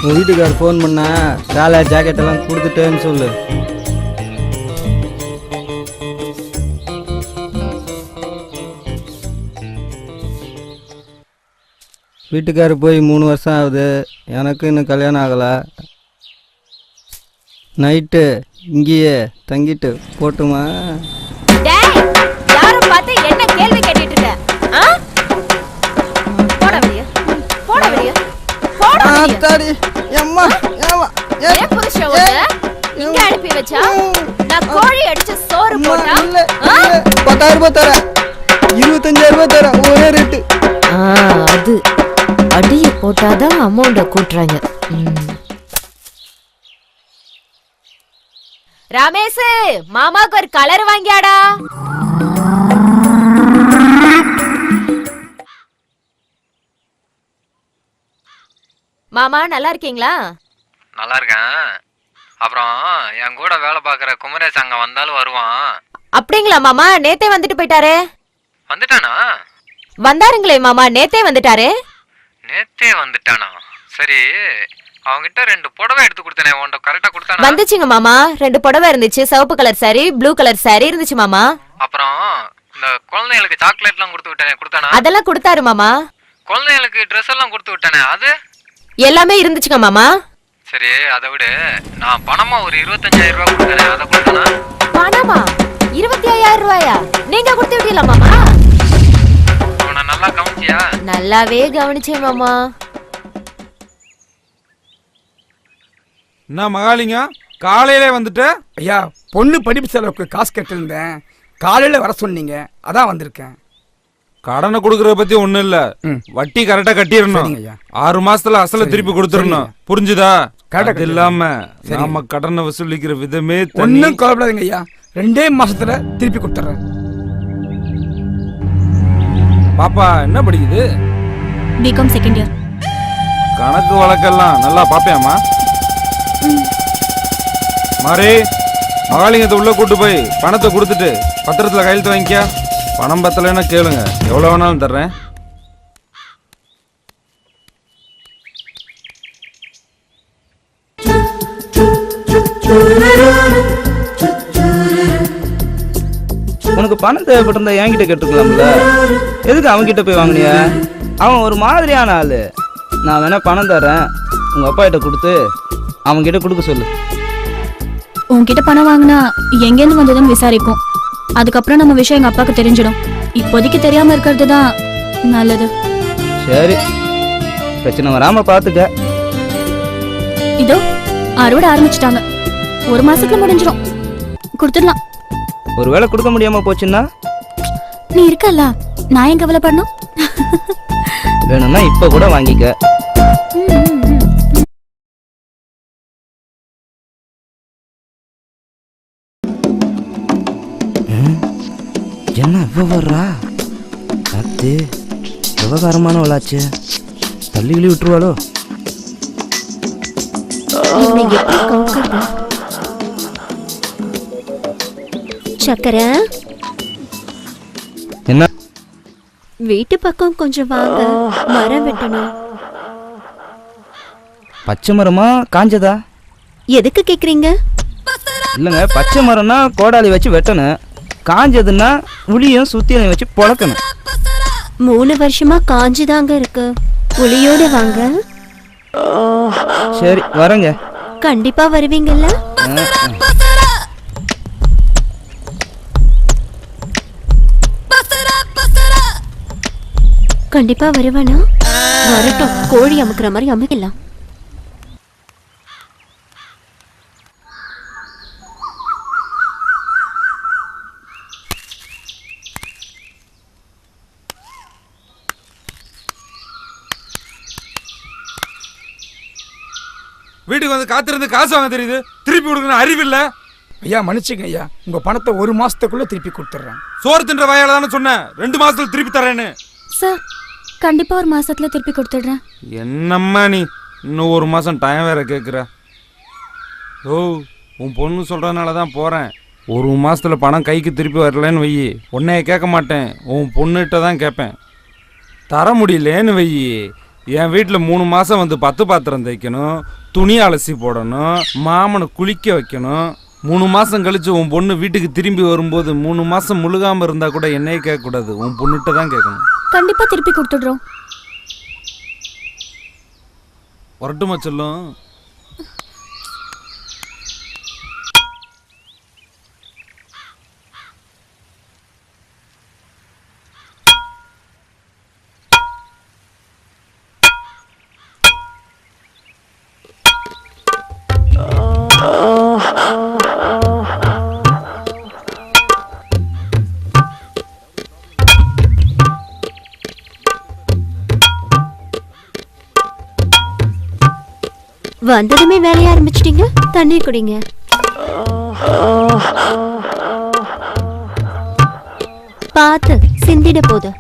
உன் வீட்டுக்கார் ஃபோன் பண்ணா சேலை ஜாக்கெட்டெல்லாம் கொடுத்துட்டேன்னு சொல்லு. வீட்டுக்காரு போய் 3 வருஷம் ஆகுது, எனக்கு இன்னும் கல்யாணம் ஆகலை. நைட்டு இங்கேயே தங்கிட்டு போட்டுமா? என்ன கேள்வி கேட்டுட்டு இருக்க? போட வெளிய, போட வெளிய, போட வெளிய. அம்மா ஏமா ஏன் புருஷன் வந்து இங்க அனுப்பி வச்சா? நான் கோழி அடிச்சு சோறு போட்டா 10,000 ரூபாய் தர, 25,000 ரூபாய் தர, ஒரே ரேட்டு. அது அடியை போட்டாதான் அமௌண்ட கூட்டுறாங்க. ரமேஷ், மாமாக்கு ஒரு கலர் வாங்கியாடா. மாமா நல்லா இருக்கீங்களா? நல்லா இருக்கேன். அப்புறம் என் கூட வேலை பார்க்குற குமரேஷ் அங்க வந்தாலும் வருவான். அப்படிங்களா மாமா? நேத்தே வந்துட்டு போயிட்டாரே. வந்துட்டானா? வந்தாருங்களே மாமா, நேத்தே வந்துட்டாரே. நேத்தே வந்துட்டானா? சரி, அவங்கிட்ட 2 புடவை எடுத்து கொடுத்தனே, உன்கிட்ட கரெக்டா கொடுத்தானா? வந்துச்சுங்க மாமா. 2 புடவை இருந்துச்சு, சிவப்பு colour sorry, blue colour sorry இருந்துச்சு மாமா. அப்புறம் இந்த குழந்தைகளுக்கு சாக்லேட்லாம் கொடுத்து விட்டானே, கொடுத்தானா? அதெல்லாம் கொடுத்தாரு மாமா. குழந்தைகளுக்கு ட்ரெஸ் எல்லாம் கொடுத்து விட்டானே, அது எல்லாமே இருந்துச்சுங்க மாமா. சரி, அதை விட நான் பணமா ஒரு 25,000 ரூபாய் கொடுத்தனே, அதை கொடுத்தானா? பணமா? 25,000 ரூபாயா? நீங்க கொடுத்து விட்டீங்களா மாமா? அவனை நல்லா கவனிச்சியா? நல்லாவே கவனிச்சேன் மாமா. என்ன மகாலிங்கம், காலையிலே வந்துட்டு? ஐயா, பொண்ணு படிப்பு செலவுக்கு காசு கட்டிருந்தேன், காலையில வர சொன்னீங்க, அதான் வந்திருக்கேன். கடனை கொடுக்கறத பத்தி ஒண்ணும் இல்ல, வட்டி கரெக்டா கட்டிடணும். 6 மாசத்துல அசல திருப்பி கொடுத்துடணும், புரிஞ்சுதா? அது இல்லாம நாம கடனை வசூலிக்கிற விதமே ஒன்னும் கவலைப்படாதீங்க ஐயா, 2 மாசத்துல திருப்பி கொடுத்துறேன். பாப்பா என்ன படிக்குது? BCom second year. கணக்கு வழக்கெல்லாம் நல்லா பாப்பியாமா? மாறி, மகாலிங்கத்தை உள்ள கூட்டு போய் பணத்தை கொடுத்துட்டு பத்திரத்துல கையெழுத்து வாங்கிக்க. பணம் பத்தலைன்னா கேளுங்க, எவ்வளவு வேணாலும் தர்றேன். உனக்கு பணம் தேவைப்பட்டிருந்தா என்கிட்ட கேட்டுக்கலாம்ல, எதுக்கு அவன்கிட்ட போய் வாங்கினிய? அவன் ஒரு மாதிரியான ஆளு. நான் வேணா பணம் தரேன், உங்க அப்பா கிட்ட கொடுத்து அவன்கிட்ட கொடுக்க சொல்லு. உன்கிட்ட பணம் வாங்கினா எங்கேருந்து வந்ததுன்னு விசாரிப்போம். அதுக்கப்புறம் நம்ம விஷயம் எங்க அப்பாவுக்கு தெரிஞ்சிடும். இப்போதைக்கு தெரியாம இருக்கிறது தான் நல்லது. சரி, பிரச்சனை வராம பாத்துக்க. இதோ அறுவடை ஆரம்பிச்சிட்டாங்க, 1 மாசத்துல முடிஞ்சிடும், கொடுத்துடலாம். ஒருவேளை கொடுக்க முடியாம போச்சுன்னா? நீ இருக்கல்ல, நான் ஏன் கவலைப்படணும்? வேணும்னா இப்ப கூட வாங்கிக்க. என்ன இவ்வளோ வர்றா? அத்து விவகாரமானவளாச்சு, தள்ளிகளி விட்டுருவாளோ? சக்கரை, என்ன? வீட்டு பக்கம் கொஞ்சம் வாங்க, மரம் வெட்டணும். பச்சை மரமா காஞ்சதா? எதுக்கு கேக்குறீங்க? இல்லைங்க, பச்சை மரம்னா கோடாலி வச்சு வெட்டணும், காஞ்சதுன்னா உளியும் சுத்தியலையும் வச்சு பொழக்கணும். 3 வருஷமா காஞ்சுதாங்க இருக்கு, உளியோட வாங்க. சரி வரேங்க. கண்டிப்பா வருவீங்கல்ல? கண்டிப்பா வருவானா? வரட்டும், கோழி அமுக்குற மாதிரி அமுக்கலாம். வீட்டுக்கு வந்து காத்திருந்து காசு வாங்க தெரியுது, திருப்பி கொடுக்கணும் அறிவில்ல? ஐயா மன்னிச்சுங்க ஐயா, உங்க பணத்தை 1 மாசத்துக்குள்ள திருப்பி கொடுத்துட்றேன். சோறு தின்ற வாயால தானே சொன்னேன் 2 மாசத்துல திருப்பி தரேன்னு. சார், கண்டிப்பா 1 மாசத்துல திருப்பி கொடுத்துடுறேன். என்னம்மா நீ இன்னும் 1 மாசம் டைம் வேற கேட்குற? ஓ, உன் பொண்ணு சொல்றதுனால தான் போறேன். 1 மாசத்துல பணம் கைக்கு திருப்பி வரலன்னு வையி, உன்னைய கேட்க மாட்டேன், உன் பொண்ணுகிட்ட தான் கேட்பேன். தர முடியலேன்னு வையி, என் வீட்டுல 3 மாசம் வந்து 10 பாத்திரம் தைக்கணும், துணி அலசி போடணும், மாமனை குளிக்க வைக்கணும். 3 மாசம் கழிச்சு உன் பொண்ணு வீட்டுக்கு திரும்பி வரும்போது 3 மாசம் முழுகாம இருந்தா கூட என்னையே கேட்க கூடாது, உன் பொண்ணுகிட்ட தான் கேட்கணும். கண்டிப்பா திருப்பி கொடுத்துடுறோம். வரட்டுமா சொல்லும்? வந்ததுமே வேலைய ஆரம்பிச்சிட்டீங்க. தண்ணி குடிங்க. பார்த்து சிந்திட போது.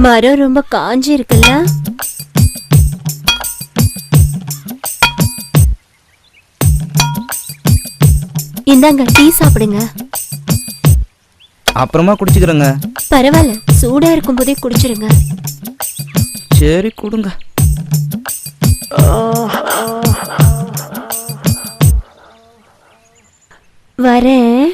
மரம் ரொம்ப காஞ்சி இருக்குல்ல? இந்தாங்க டீ சாப்பிடுங்க. அப்புறமா குடிச்சுக்கிறேங்க. பரவாயில்ல, சூடா இருக்கும் போதே குடிச்சிருங்க. சரி கொடுங்க. வரேன்.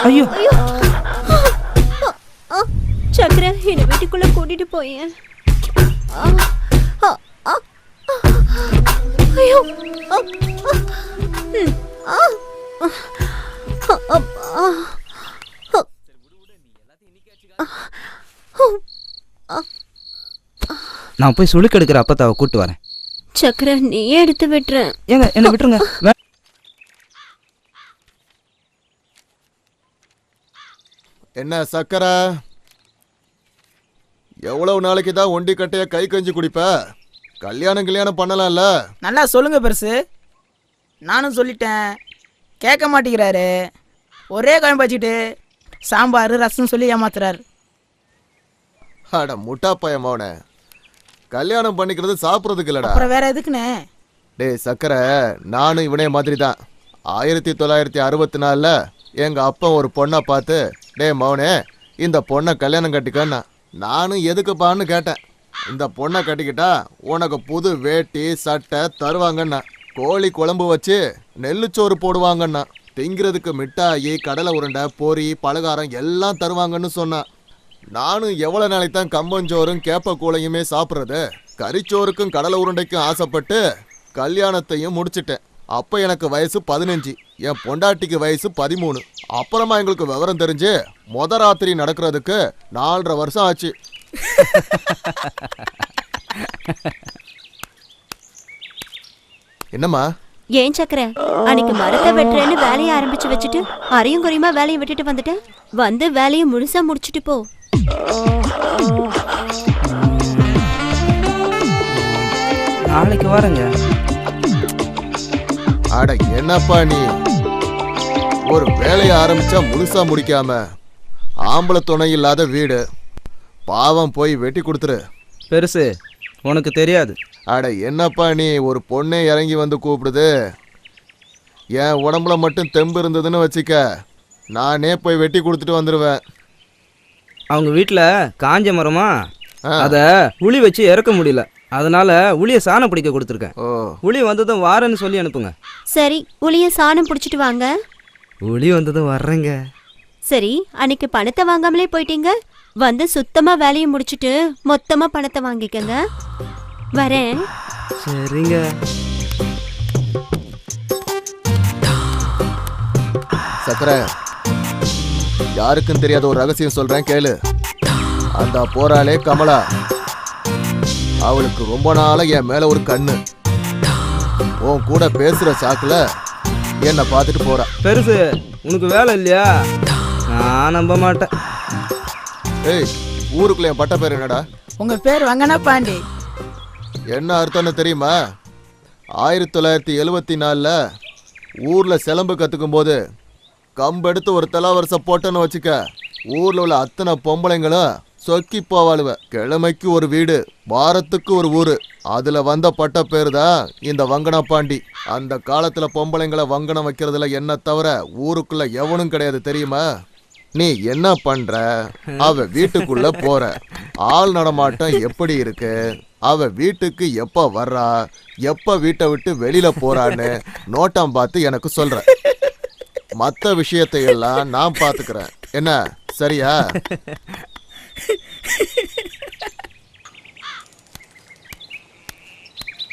ஐயோ சக்கர, என்ன வீட்டுக்குள்ள கூட்டிட்டு போயேன். ஐயோ நான் போய் சுளுக்கு எடுக்கிற அப்பத்தாவை கூட்டு வரேன். சக்கர, நீயே எடுத்து விட்டுறேன். ஏங்க என்ன விட்டுருங்க. என்ன சக்கரை, எவ்வளவு நாளைக்கு தான் ஒண்டி கட்டைய கை கஞ்சி குடிப்ப? கல்யாணம் பண்ணலாம்ல? நல்லா சொல்லுங்க பெருசு. நானும் சொல்லிட்டேன், கேட்க மாட்டேங்கிறாரு. ஒரே குழம்பு வச்சுட்டு சாம்பார் ரசம் சொல்லி ஏமாத்துறாரு. அட முட்டா பையன் மவனே, கல்யாணம் பண்ணிக்கிறது சாப்பிட்றதுக்கு இல்லடா. அப்புறம் வேற எதுக்குண்ணே? டேய் சக்கரை, நானும் இவனே மாதிரி தான். 1964 எங்க அப்பா ஒரு பொண்ணை பார்த்து, டே மவனே இந்த பொண்ணை கல்யாணம் கட்டிக்கன்னா. நானும் எதுக்குப்பான்னு கேட்டேன். இந்த பொண்ணை கட்டிக்கிட்டா உனக்கு புது வேட்டி சட்டை தருவாங்கண்ணா. கோழி குழம்பு வச்சு நெல்லுச்சோறு போடுவாங்கண்ணா. திங்கிறதுக்கு மிட்டாயி, கடலை உருண்டை, பொரி, பலகாரம் எல்லாம் தருவாங்கன்னு சொன்னான். நானும் எவ்வளோ நாளைக்கு தான் கம்பஞ்சோறும் கேப்ப கூழையுமே சாப்பிட்றது. கறிச்சோறுக்கும் கடலை உருண்டைக்கும் ஆசைப்பட்டு கல்யாணத்தையும் முடிச்சிட்டேன். அப்போ எனக்கு வயசு 15, என் பொண்டாட்டிக்கு வயசு 13. அப்புறமா எங்களுக்கு விவரம் தெரிஞ்சு மொத ராத்திரி நடக்கிறதுக்கு 4.5 வருஷம் ஆச்சு. என்னம்மா? ஏன் சக்கரை, அன்னைக்கு மரத்தை வெட்டுறேன்னு வேலையை ஆரம்பிச்சு வச்சுட்டு அரையும் குறையுமா வேலையை விட்டுட்டு வந்துட்டேன். வந்து வேலையை முழுசா முடிச்சுட்டு போ. நாளைக்கு வரேங்க. அட என்னப்பா நீ, ஒரு வேலையை ஆரம்பிச்சா முழுசா முடிக்காம ஆம்பளை துணை இல்லாத வீடு, பாவம் போய் வெட்டி கொடுத்துரு. பெருசு உனக்கு தெரியாது. அட என்னப்பா நீ, ஒரு பொண்ணே இறங்கி வந்து கூப்பிடுது. என் உடம்புல மட்டும் தெம்பு இருந்ததுன்னு வச்சுக்க, நானே போய் வெட்டி கொடுத்துட்டு வந்துடுவேன். அவங்க வீட்டில் காஞ்ச மரமா, அதை உளி வச்சு இறக்க முடியல, அதனால உளியை சாணம் பிடிக்க கொடுத்துருக்கேன். உளி வந்ததும் வாரேன்னு சொல்லி அனுப்புங்க. சரி, உளிய சாணம் பிடிச்சிட்டு வாங்க. உளி வந்ததும் வர்றேங்க. சரி, அன்னைக்கு பணத்தை வாங்காமலே போயிட்டீங்க. வந்து சுத்தமா வேலையை முடிச்சிட்டு மொத்தமா பணத்தை வாங்கிக்கங்க. வரேன். சரிங்க. சக்கரை, யாருக்கும் தெரியாத ஒரு ரகசியம் சொல்றேன் கேளு. அந்த போறாளே கமலா, அவளுக்கு ரொம்ப நாளா என் மேல ஒரு கண்ணு. உன் கூட பேசுற சாக்குல என்னை பார்த்துட்டு போறா. பெருசு உனக்கு வேலை இல்லையா? நான் நம்ப மாட்டேன். ஏய், ஊருக்குள்ள என் பட்ட பேர் என்னடா? உங்க பேர் வங்கனா பாண்டி. என்ன அர்த்தம்னு தெரியுமா? 1974 ஊர்ல சிலம்பு கத்துக்கும் போது கம்பெடுத்து ஒரு தலாவரிசை போட்டேன்னு வச்சுக்க, ஊர்ல உள்ள அத்தனை பொம்பளைங்களும் சொக்கி போவாளுவ. கிழமைக்கு ஒரு வீடு, வாரத்துக்கு ஒரு ஊரு, அதுல வந்த பட்ட பேரு தான் இந்த வங்கனா பாண்டி. அந்த காலத்துல பொம்பளைங்களை வங்கனம் வைக்கிறதுல என்ன தவிர ஊருக்குள்ள எவனும் கிடையாது தெரியுமா? நீ என்ன பண்ற? அவ வீட்டுக்குள்ள போற, ஆள் நடமாட்டம் எப்படி இருக்கு, அவ வீட்டுக்கு எப்ப வர்றா, எப்ப வீட்டை விட்டு வெளியில போறான்னு நோட்டம் பார்த்து எனக்கு சொல்ற. மற்ற விஷயத்தை எல்லாம் நான் பாத்துக்கிறேன். என்ன சரியா?